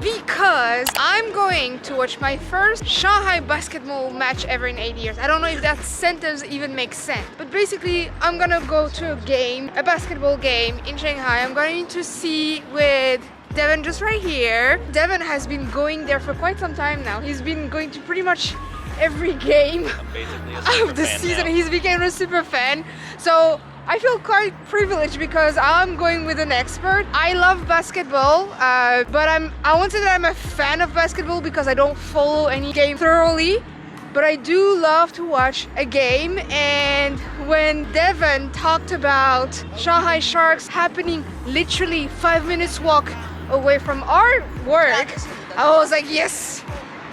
Because I'm going to watch my first Shanghai basketball match ever in 8 years. I don't know if that sentence even makes sense, but basically I'm gonna go to a basketball game in Shanghai. I'm going to see with Devin just right here. Devin has been going there for quite some time now. He's been going to pretty much every game of the season. He's became a super fan. So I feel quite privileged because I'm going with an expert. I love basketball, but I won't say that I'm a fan of basketball because I don't follow any game thoroughly, but I do love to watch a game. And when Devin talked about Shanghai Sharks happening literally 5 minutes walk away from our work, I was like, yes,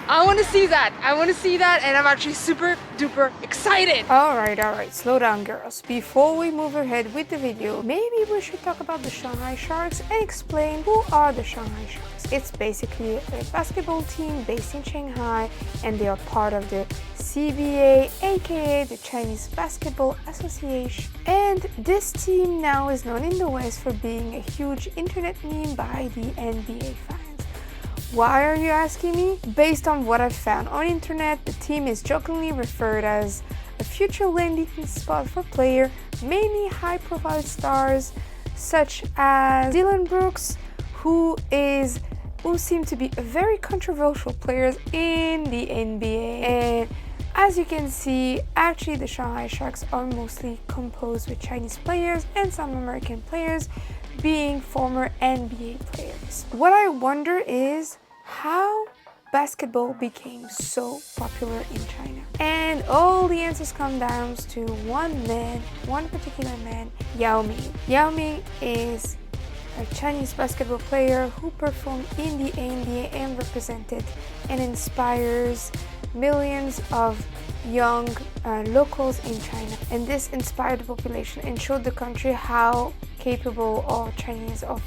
I want to see that. I want to see that, and I'm actually super duper excited. All right, slow down, girls. Before we move ahead with the video, maybe we should talk about the Shanghai Sharks and explain who are the Shanghai Sharks. It's basically a basketball team based in Shanghai, and they are part of the CBA, aka the Chinese Basketball Association. And this team now is known in the West for being a huge internet meme by the NBA fans. Why are you asking me? Based on what I've found on internet, the team is jokingly referred as a future landing spot for players, mainly high-profile stars such as Dylan Brooks, who seem to be a very controversial players in the NBA. And as you can see, actually the Shanghai Sharks are mostly composed with Chinese players and some American players being former NBA players. What I wonder is how basketball became so popular in China. And all the answers come down to one particular man, Yao Ming. Yao Ming is a Chinese basketball player who performed in the NBA and represented and inspires millions of young locals in China. And this inspired the population and showed the country how capable are Chinese of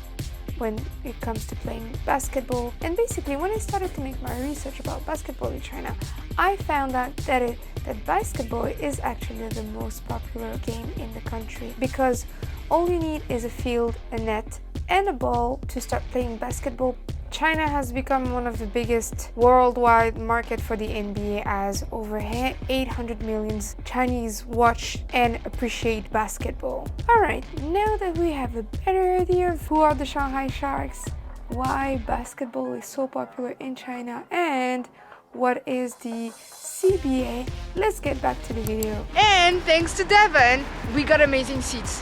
when it comes to playing basketball. And basically, when I started to make my research about basketball in China, I found out that basketball is actually the most popular game in the country, because all you need is a field, a net, and a ball to start playing basketball. China has become one of the biggest worldwide market for the NBA, as over 800 million Chinese watch and appreciate basketball. Alright, now that we have a better idea of who are the Shanghai Sharks, why basketball is so popular in China, and what is the CBA, let's get back to the video. And thanks to Devin, we got amazing seats.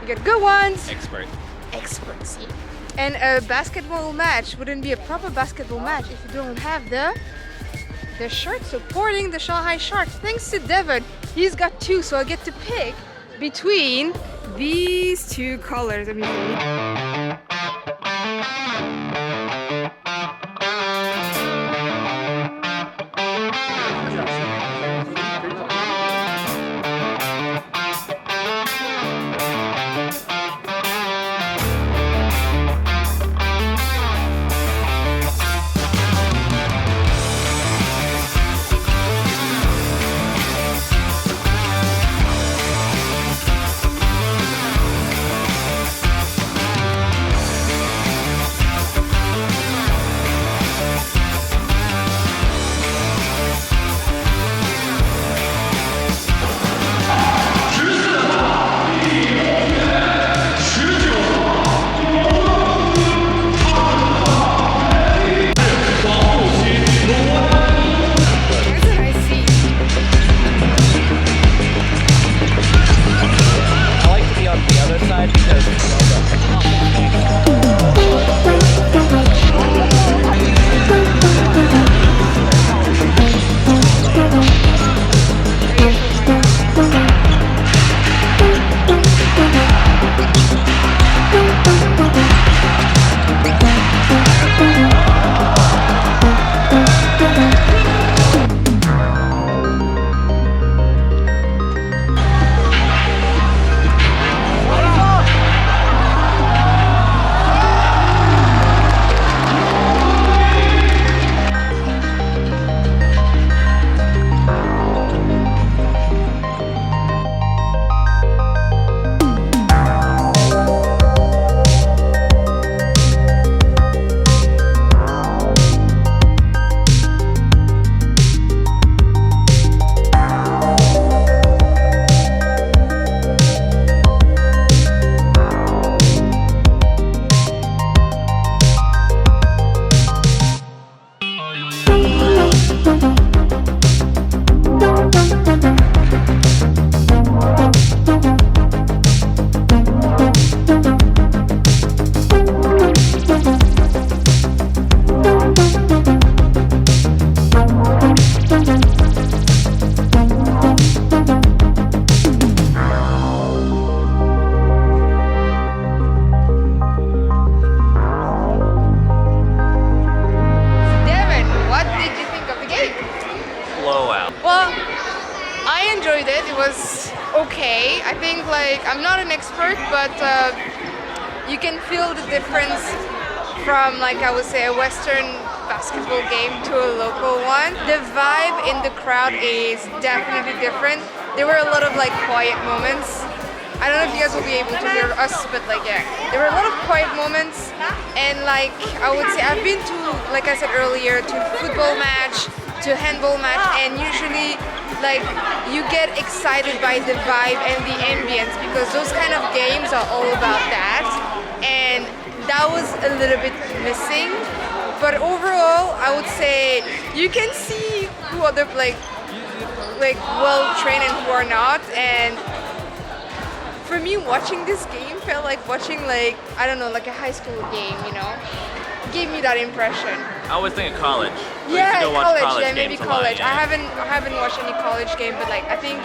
We got good ones. Expert seat. And a basketball match wouldn't be a proper basketball match if you don't have the shirt supporting the Shanghai Sharks. Thanks to Devin, he's got two, so I get to pick between these two colors. I enjoyed it. It was okay. I think like I'm not an expert, but you can feel the difference from like I would say a Western basketball game to a local one. The vibe in the crowd is definitely different. There were a lot of like quiet moments. I don't know if you guys will be able to hear us, but like yeah, there were a lot of quiet moments, and like I would say I've been to, like I said earlier, to football match, to handball match, and usually like you get excited by the vibe and the ambience because those kind of games are all about that, and that was a little bit missing. But overall, I would say you can see who are the like well trained and who are not, and for me, watching this game felt like watching like, I don't know, like a high school game, you know? Gave me that impression. I always think of college. Yeah, college, yeah, maybe games a college. lot, yeah. I haven't watched any college game, but like I think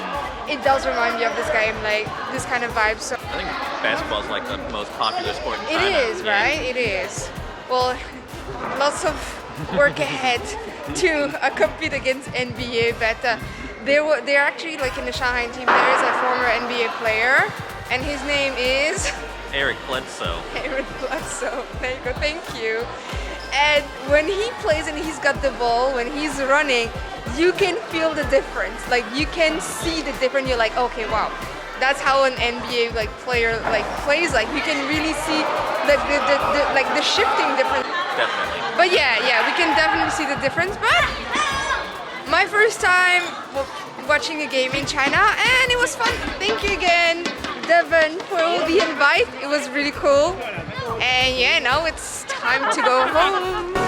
it does remind me of this game, like this kind of vibe. So I think basketball is like the most popular sport in it China. is, right? It is. Well, lots of work ahead to compete against NBA, but they're actually like in the Shanghai team. There is a former NBA player, and his name is Eric Bledsoe. Eric Bledsoe. There you go. Thank you. And when he plays and he's got the ball, when he's running, you can feel the difference. Like you can see the difference. You're like, okay, wow, that's how an NBA like player like plays. Like you can really see the shifting difference. Definitely. But yeah, we can definitely see the difference. But my first time watching a game in China, and it was fun. Thank you again, Devon, for the invite. It was really cool. And yeah, now it's time to go home.